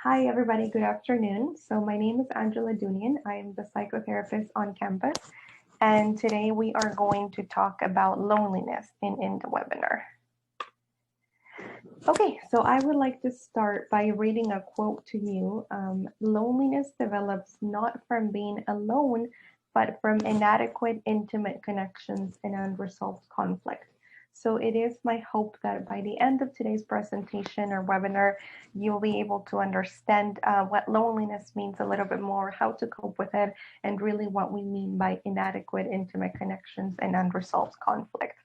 Hi, everybody. Good afternoon. So my name is Angela Dunian. I am the psychotherapist on campus. And today we are going to talk about loneliness in the webinar. Okay, so I would like to start by reading a quote to you. Loneliness develops not from being alone, but from inadequate intimate connections and unresolved conflict. So it is my hope that by the end of today's presentation or webinar, you'll be able to understand what loneliness means a little bit more, how to cope with it, and really what we mean by inadequate intimate connections and unresolved conflict.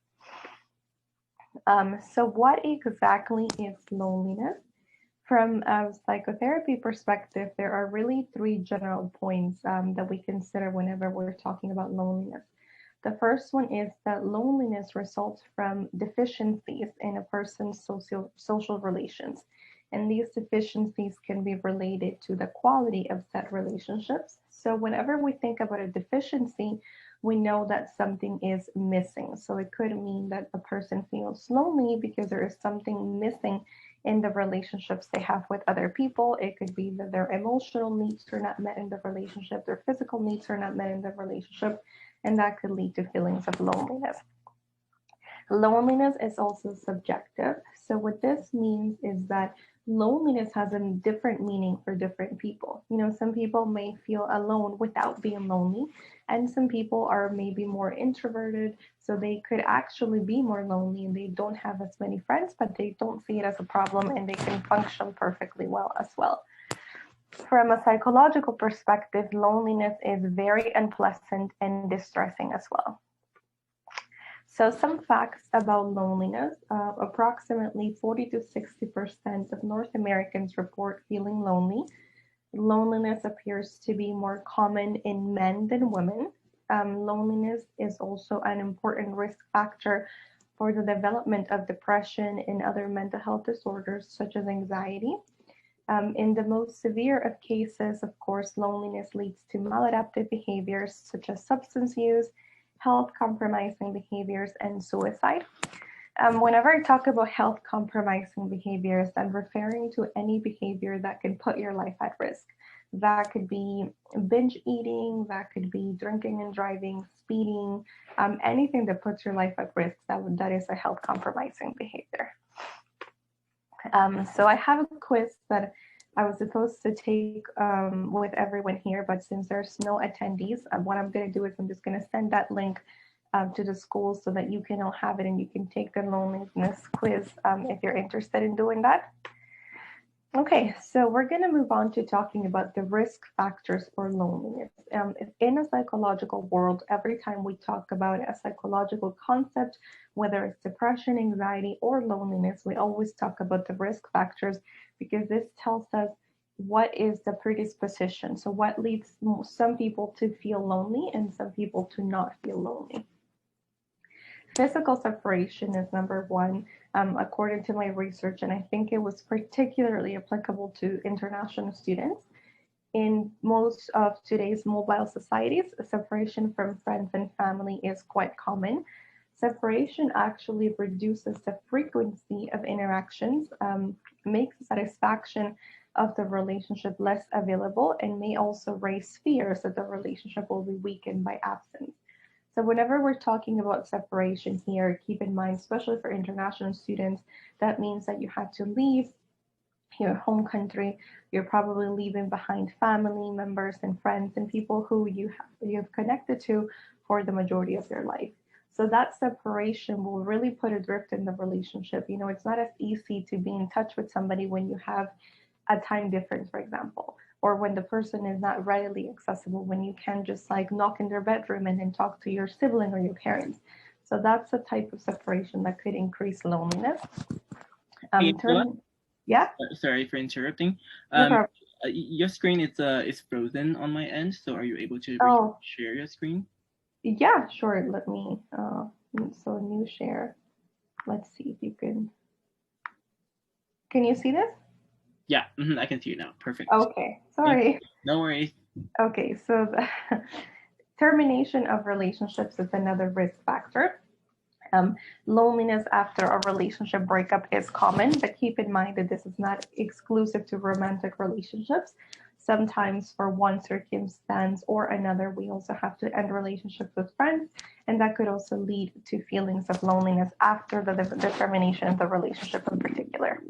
So what exactly is loneliness? From a psychotherapy perspective, there are really three general points that we consider whenever we're talking about loneliness. The first one is that loneliness results from deficiencies in a person's social relations. And these deficiencies can be related to the quality of said relationships. So whenever we think about a deficiency, we know that something is missing. So it could mean that a person feels lonely because there is something missing in the relationships they have with other people. It could be that their emotional needs are not met in the relationship, their physical needs are not met in the relationship, and that could lead to feelings of loneliness. Loneliness is also subjective. So what this means is that loneliness has a different meaning for different people. You know, some people may feel alone without being lonely, and some people are maybe more introverted, so they could actually be more lonely and they don't have as many friends, but they don't see it as a problem and they can function perfectly well as well. From a psychological perspective, loneliness is very unpleasant and distressing as well. So some facts about loneliness, approximately 40 to 60% of North Americans report feeling lonely. Loneliness appears to be more common in men than women. Loneliness is also an important risk factor for the development of depression and other mental health disorders such as anxiety. In the most severe of cases, of course, loneliness leads to maladaptive behaviors such as substance use, health compromising behaviors, and suicide. Whenever I talk about health compromising behaviors, I'm referring to any behavior that can put your life at risk. That could be binge eating, that could be drinking and driving, speeding, anything that puts your life at risk, that is a health compromising behavior. So I have a quiz that I was supposed to take with everyone here, but since there's no attendees, what I'm going to do is I'm just going to send that link to the school so that you can all have it and you can take the loneliness quiz if you're interested in doing that. Okay, so we're going to move on to talking about the risk factors for loneliness. In a psychological world, every time we talk about a psychological concept, whether it's depression, anxiety, or loneliness, we always talk about the risk factors because this tells us what is the predisposition. So what leads some people to feel lonely and some people to not feel lonely. Physical separation is number one, according to my research, and I think it was particularly applicable to international students. In most of today's mobile societies, separation from friends and family is quite common. Separation actually reduces the frequency of interactions, makes the satisfaction of the relationship less available, and may also raise fears that the relationship will be weakened by absence. So whenever we're talking about separation here, keep in mind, especially for international students, that means that you had to leave your home country. You're probably leaving behind family members and friends and people who you've connected to for the majority of your life. So that separation will really put a drift in the relationship. You know, it's not as easy to be in touch with somebody when you have a time difference, for example, or when the person is not readily accessible, when you can just like knock in their bedroom and then talk to your sibling or your parents. So that's a type of separation that could increase loneliness. Yeah. Sorry for interrupting. No problem. Your screen is frozen on my end, so are you able to share your screen? Yeah, sure. Let me. So new share. Let's see if you can. Can you see this? Yeah, I can see you now. Perfect. Okay, sorry. No worries. Okay, so the termination of relationships is another risk factor. Loneliness after a relationship breakup is common, but keep in mind that this is not exclusive to romantic relationships. Sometimes for one circumstance or another, we also have to end relationships with friends, and that could also lead to feelings of loneliness after the termination of the relationship in particular.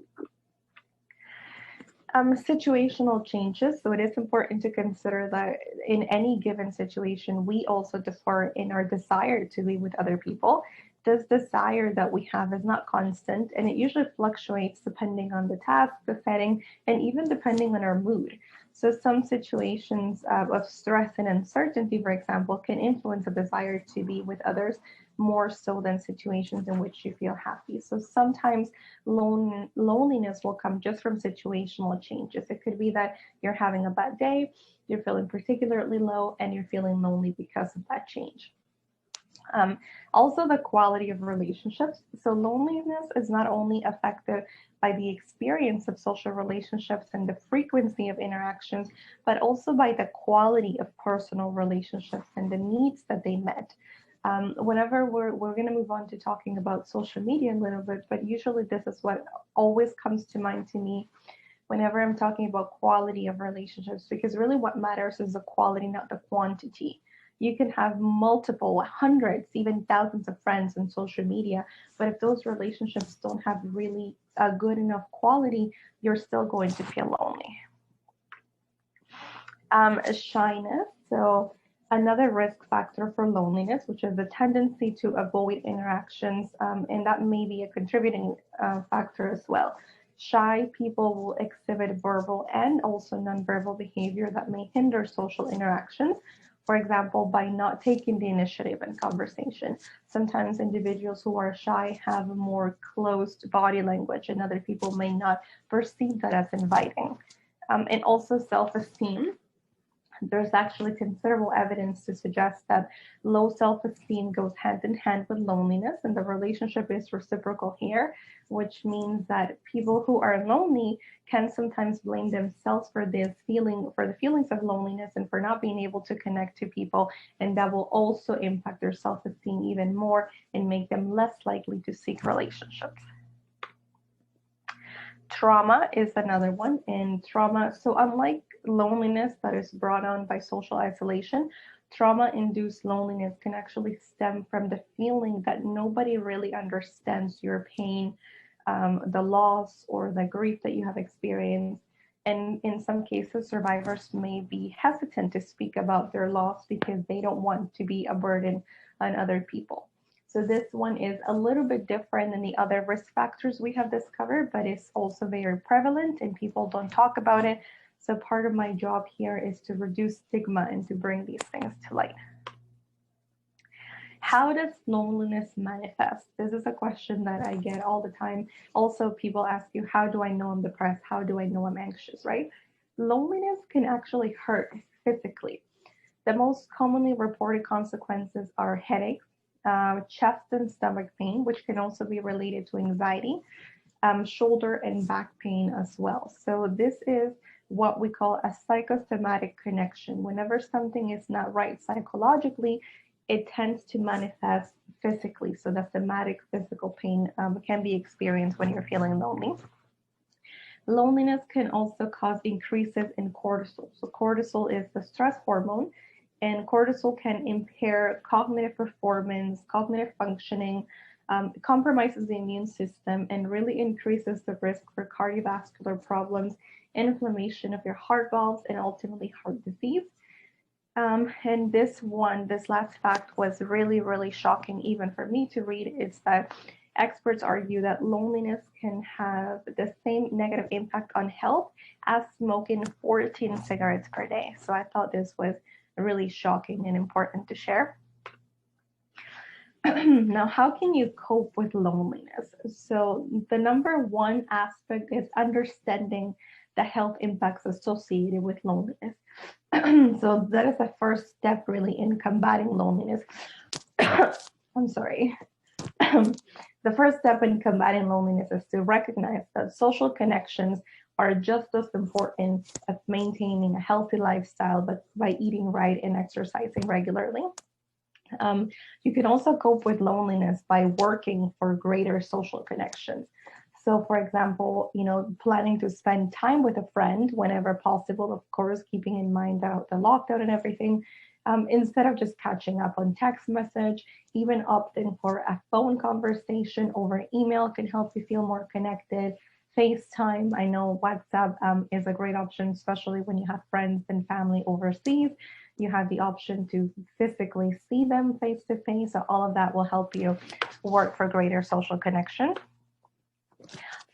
Situational changes. So it is important to consider that in any given situation, we also differ in our desire to be with other people. This desire that we have is not constant, and it usually fluctuates depending on the task, the setting, and even depending on our mood. So some situations of stress and uncertainty, for example, can influence a desire to be with others more so than situations in which you feel happy. So sometimes loneliness will come just from situational changes. It could be that you're having a bad day, you're feeling particularly low, and you're feeling lonely because of that change. Also, the quality of relationships. So loneliness is not only affected by the experience of social relationships and the frequency of interactions, but also by the quality of personal relationships and the needs that they met. Whenever we're going to move on to talking about social media a little bit, but usually this is what always comes to mind to me whenever I'm talking about quality of relationships, because really what matters is the quality, not the quantity. You can have multiple, hundreds, even thousands of friends on social media, but if those relationships don't have really a good enough quality, you're still going to feel lonely. Shyness. So another risk factor for loneliness, which is the tendency to avoid interactions, and that may be a contributing factor as well. Shy people will exhibit verbal and also nonverbal behavior that may hinder social interactions. For example, by not taking the initiative in conversation. Sometimes individuals who are shy have a more closed body language, and other people may not perceive that as inviting. And also self-esteem. There's actually considerable evidence to suggest that low self-esteem goes hand in hand with loneliness, and the relationship is reciprocal here, which means that people who are lonely can sometimes blame themselves for the feelings of loneliness and for not being able to connect to people, and that will also impact their self-esteem even more and make them less likely to seek relationships. Trauma is another one, and trauma, so unlike loneliness that is brought on by social isolation, trauma-induced loneliness can actually stem from the feeling that nobody really understands your pain, the loss or the grief that you have experienced. And in some cases, survivors may be hesitant to speak about their loss because they don't want to be a burden on other people. So this one is a little bit different than the other risk factors we have discovered, but it's also very prevalent and people don't talk about it. So part of my job here is to reduce stigma and to bring these things to light. How does loneliness manifest? This is a question that I get all the time. Also, people ask you, how do I know I'm depressed? How do I know I'm anxious, right? Loneliness can actually hurt physically. The most commonly reported consequences are headaches, chest and stomach pain, which can also be related to anxiety, shoulder and back pain as well. So this is what we call a psychosomatic connection. Whenever something is not right psychologically, it tends to manifest physically. So the somatic physical pain can be experienced when you're feeling lonely. Loneliness can also cause increases in cortisol. So cortisol is the stress hormone, and cortisol can impair cognitive performance, cognitive functioning, compromises the immune system, and really increases the risk for cardiovascular problems, inflammation of your heart valves, and ultimately heart disease. And this last fact was really, really shocking even for me to read, is that experts argue that loneliness can have the same negative impact on health as smoking 14 cigarettes per day. So I thought this was really shocking and important to share. Now, how can you cope with loneliness? So the number one aspect is understanding the health impacts associated with loneliness. So that is the first step really in combating loneliness. I'm sorry. The first step in combating loneliness is to recognize that social connections are just as important as maintaining a healthy lifestyle, but by eating right and exercising regularly. You can also cope with loneliness by working for greater social connections. So, for example, planning to spend time with a friend whenever possible, of course, keeping in mind the lockdown and everything, instead of just catching up on text message, even opting for a phone conversation over email can help you feel more connected. FaceTime, I know WhatsApp is a great option, especially when you have friends and family overseas. You have the option to physically see them face to face. So all of that will help you work for greater social connection.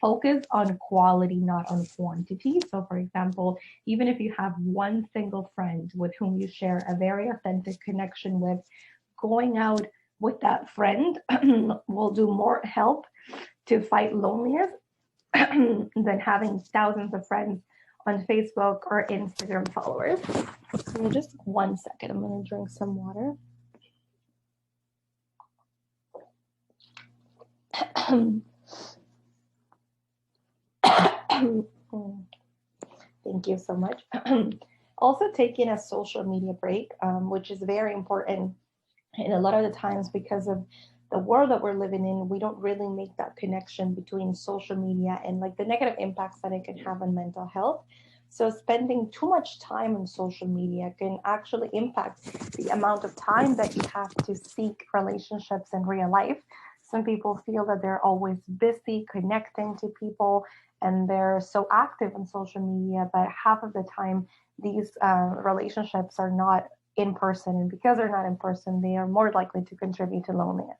Focus on quality, not on quantity. So, for example, even if you have one single friend with whom you share a very authentic connection with, going out with that friend will do more help to fight loneliness than having thousands of friends on Facebook or Instagram followers. So just 1 second, I'm going to drink some water. Thank you so much. Also taking a social media break, which is very important. And a lot of the times, because of the world that we're living in, we don't really make that connection between social media and like the negative impacts that it can have on mental health. So spending too much time on social media can actually impact the amount of time that you have to seek relationships in real life. Some people feel that they're always busy connecting to people and they're so active on social media, but half of the time these relationships are not in person, and because they're not in person, they are more likely to contribute to loneliness.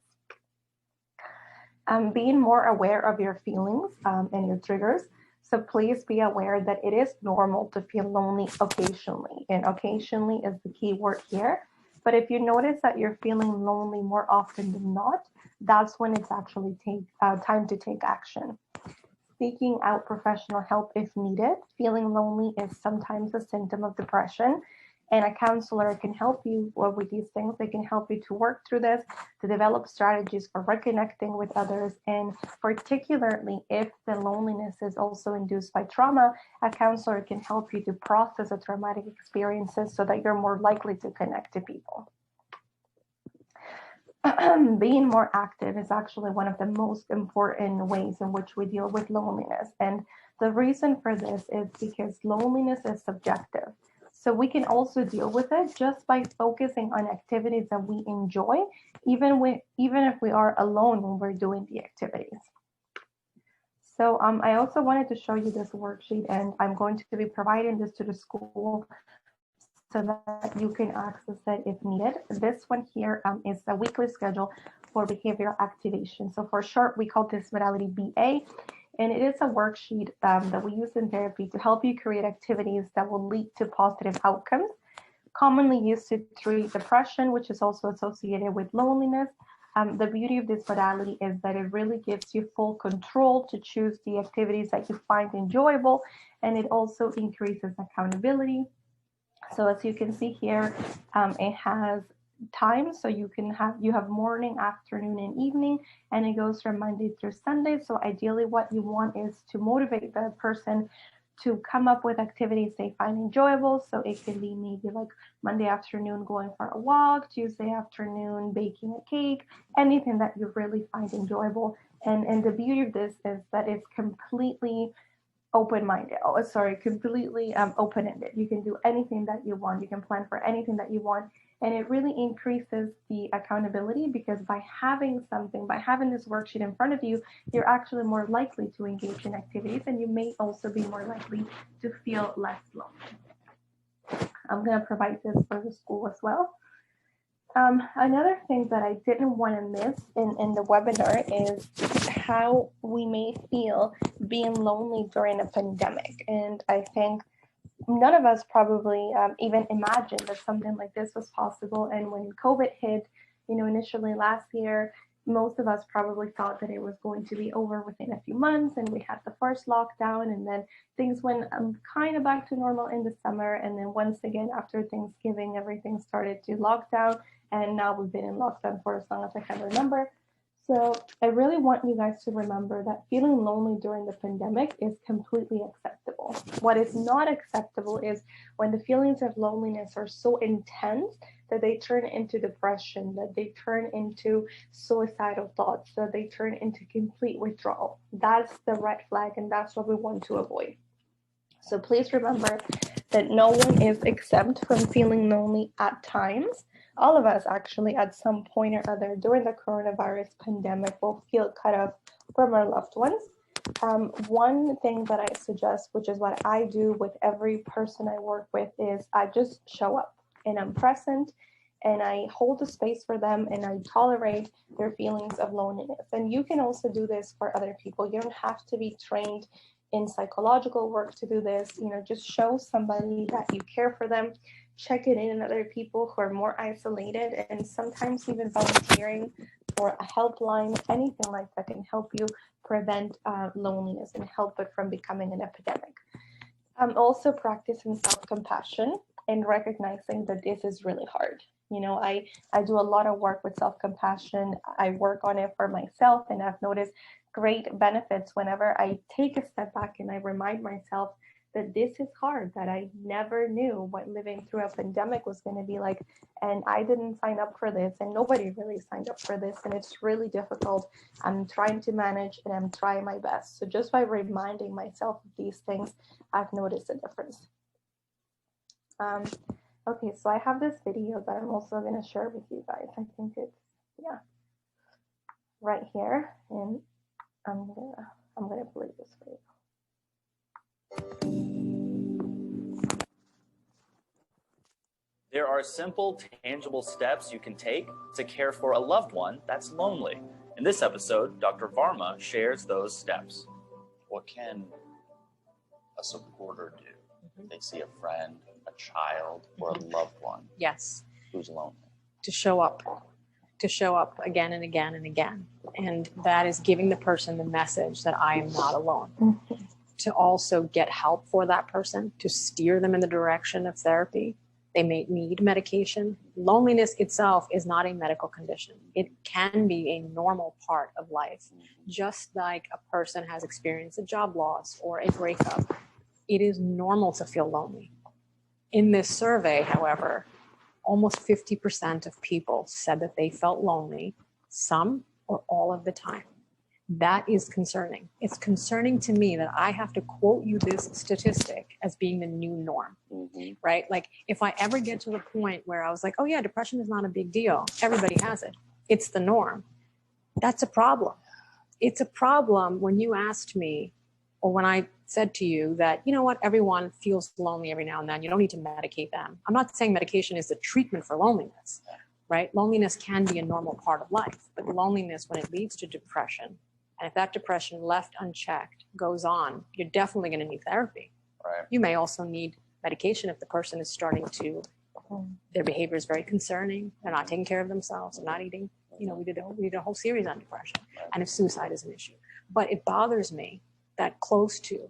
Being more aware of your feelings and your triggers. So please be aware that it is normal to feel lonely occasionally, and occasionally is the key word here. But if you notice that you're feeling lonely more often than not, that's when it's actually time to take action. Seeking out professional help if needed. Feeling lonely is sometimes a symptom of depression, and a counselor can help you with these things. They can help you to work through this, to develop strategies for reconnecting with others, and particularly if the loneliness is also induced by trauma, a counselor can help you to process the traumatic experiences so that you're more likely to connect to people. Being more active is actually one of the most important ways in which we deal with loneliness. And the reason for this is because loneliness is subjective. So we can also deal with it just by focusing on activities that we enjoy, even if we are alone when we're doing the activities. So I also wanted to show you this worksheet, and I'm going to be providing this to the school so that you can access it if needed. This one here is a weekly schedule for behavioral activation. So for short, we call this modality BA, and it is a worksheet that we use in therapy to help you create activities that will lead to positive outcomes, commonly used to treat depression, which is also associated with loneliness. The beauty of this modality is that it really gives you full control to choose the activities that you find enjoyable, and it also increases accountability. So as you can see here, it has time, so you have morning, afternoon, and evening, and it goes from Monday through Sunday. So ideally what you want is to motivate the person to come up with activities they find enjoyable. So it can be maybe like Monday afternoon going for a walk, Tuesday afternoon baking a cake, anything that you really find enjoyable. And the beauty of this is that it's completely open-minded. Completely open-ended. You can do anything that you want. You can plan for anything that you want. And it really increases the accountability, because by having this worksheet in front of you, you're actually more likely to engage in activities, and you may also be more likely to feel less lonely. I'm going to provide this for the school as well. Another thing that I didn't want to miss in the webinar is how we may feel being lonely during a pandemic. And I think none of us probably even imagined that something like this was possible. And when COVID hit, initially last year, most of us probably thought that it was going to be over within a few months, and we had the first lockdown, and then things went kind of back to normal in the summer. And then once again, after Thanksgiving, everything started to lock down. And now we've been in lockdown for as long as I can remember. So I really want you guys to remember that feeling lonely during the pandemic is completely acceptable. What is not acceptable is when the feelings of loneliness are so intense that they turn into depression, that they turn into suicidal thoughts, that they turn into complete withdrawal. That's the red flag, and that's what we want to avoid. So please remember that no one is exempt from feeling lonely at times. All of us actually at some point or other during the coronavirus pandemic will feel cut off from our loved ones. One thing that I suggest, which is what I do with every person I work with, is I just show up and I'm present and I hold the space for them and I tolerate their feelings of loneliness. And you can also do this for other people. You don't have to be trained in psychological work to do this. Just show somebody that you care for them. Check it in other people who are more isolated, and sometimes even volunteering for a helpline, anything like that can help you prevent loneliness and help it from becoming an epidemic. Also practicing self-compassion and recognizing that this is really hard. I do a lot of work with self-compassion. I work on it for myself, and I've noticed great benefits whenever I take a step back and I remind myself that this is hard, that I never knew what living through a pandemic was going to be like. And I didn't sign up for this, and nobody really signed up for this. And it's really difficult. I'm trying to manage and I'm trying my best. So just by reminding myself of these things, I've noticed a difference. Okay, so I have this video that I'm also going to share with you guys. I think it's, right here. And I'm gonna play this for you. There are simple, tangible steps you can take to care for a loved one that's lonely. In this episode, Dr. Varma shares those steps. What can a supporter do if they see a friend, a child, or a loved one who's lonely? To show up again and again and again. And that is giving the person the message that I am not alone. To also get help for that person, to steer them in the direction of therapy. They may need medication. Loneliness itself is not a medical condition. It can be a normal part of life. Just like a person has experienced a job loss or a breakup, it is normal to feel lonely. In this survey, however, almost 50% of people said that they felt lonely some or all of the time. That is concerning. It's concerning to me that I have to quote you this statistic as being the new norm, right? Like if I ever get to the point where I was like, oh yeah, depression is not a big deal. Everybody has it. It's the norm. That's a problem. It's a problem when you asked me, or when I said to you that, you know what, everyone feels lonely every now and then. You don't need to medicate them. I'm not saying medication is the treatment for loneliness, right? Loneliness can be a normal part of life, but loneliness, when it leads to depression, and if that depression left unchecked goes on, you're definitely going to need therapy. Right. You may also need medication if the person is starting to, their behavior is very concerning. They're not taking care of themselves. They're not eating. We did a whole series on depression, and if suicide is an issue. But it bothers me that close to,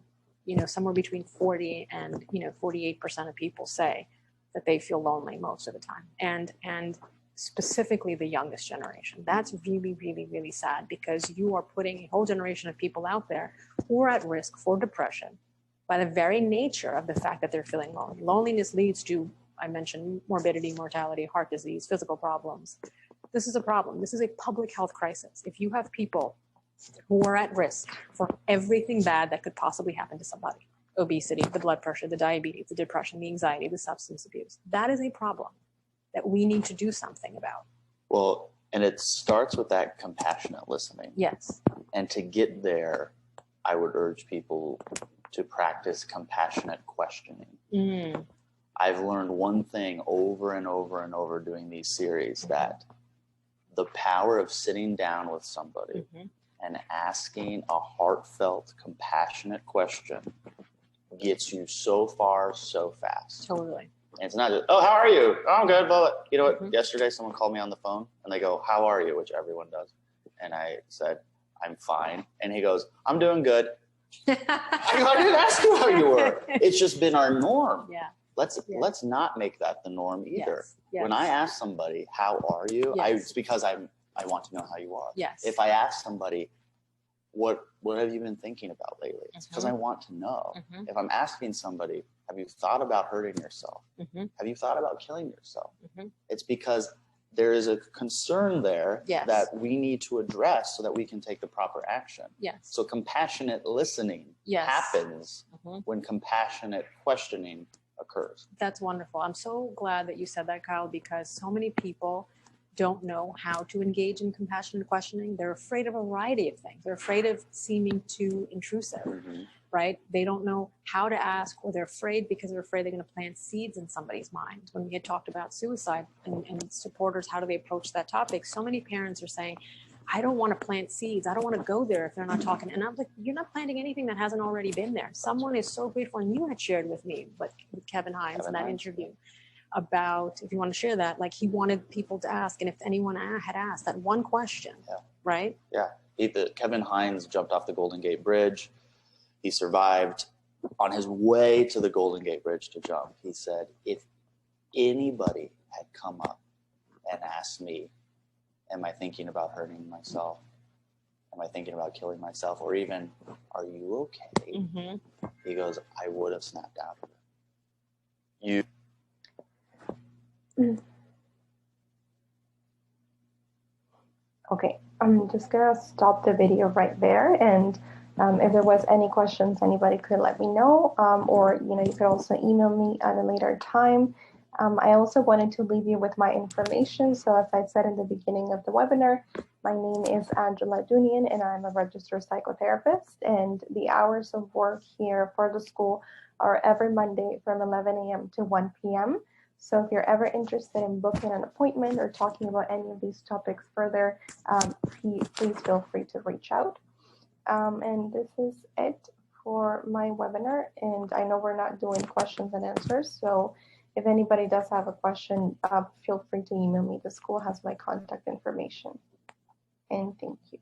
somewhere between 40 and 48% of people say that they feel lonely most of the time, and specifically the youngest generation. That's really, really, really sad, because you are putting a whole generation of people out there who are at risk for depression by the very nature of the fact that they're feeling lonely. Loneliness leads to, I mentioned, morbidity, mortality, heart disease, physical problems. This is a problem. This is a public health crisis. If you have people who are at risk for everything bad that could possibly happen to somebody, obesity, the blood pressure, the diabetes, the depression, the anxiety, the substance abuse, that is a problem that we need to do something about. Well, and it starts with that compassionate listening. Yes. And to get there, I would urge people to practice compassionate questioning. I've learned one thing over and over and over doing these series, that the power of sitting down with somebody and asking a heartfelt, compassionate question gets you so far, so fast. Totally. And it's not just, oh, how are you? Oh, I'm good. But you know what? Yesterday, someone called me on the phone and they go, how are you? Which everyone does. And I said, I'm fine. And he goes, I'm doing good. I go, I didn't ask you how you were. It's just been our norm. Yeah. Let's not make that the norm either. Yes. When I ask somebody, how are you? It's because I'm I want to know how you are. Yes. If I ask somebody, what have you been thinking about lately? It's because I want to know. If I'm asking somebody, have you thought about hurting yourself? Have you thought about killing yourself? It's because there is a concern there that we need to address so that we can take the proper action. Yes. So compassionate listening happens when compassionate questioning occurs. That's wonderful. I'm so glad that you said that, Kyle, because so many people don't know how to engage in compassionate questioning. They're afraid of a variety of things. They're afraid of seeming too intrusive, right? They don't know how to ask, or they're afraid because they're afraid they're going to plant seeds in somebody's mind. When we had talked about suicide and supporters, how do they approach that topic? So many parents are saying, I don't want to plant seeds. I don't want to go there if they're not talking. And I'm like, you're not planting anything that hasn't already been there. Someone is so grateful. And you had shared with me, with Kevin Hines in that interview, about, if you want to share that, like he wanted people to ask. And if anyone had asked that one question, right? Yeah. Kevin Hines jumped off the Golden Gate Bridge. He survived. On his way to the Golden Gate Bridge to jump, he said, if anybody had come up and asked me, am I thinking about hurting myself? Am I thinking about killing myself? Or even, are you okay? He goes, I would have snapped out of it. Okay, I'm just gonna stop the video right there, and if there was any questions, anybody could let me know, or you could also email me at a later time. I also wanted to leave you with my information. So as I said in the beginning of the webinar, my name is Angela Dunian, and I'm a registered psychotherapist, and the hours of work here for the school are every Monday from 11 a.m. to 1 p.m. So if you're ever interested in booking an appointment or talking about any of these topics further, please feel free to reach out. And this is it for my webinar. And I know we're not doing questions and answers. So if anybody does have a question, feel free to email me. The school has my contact information. And thank you.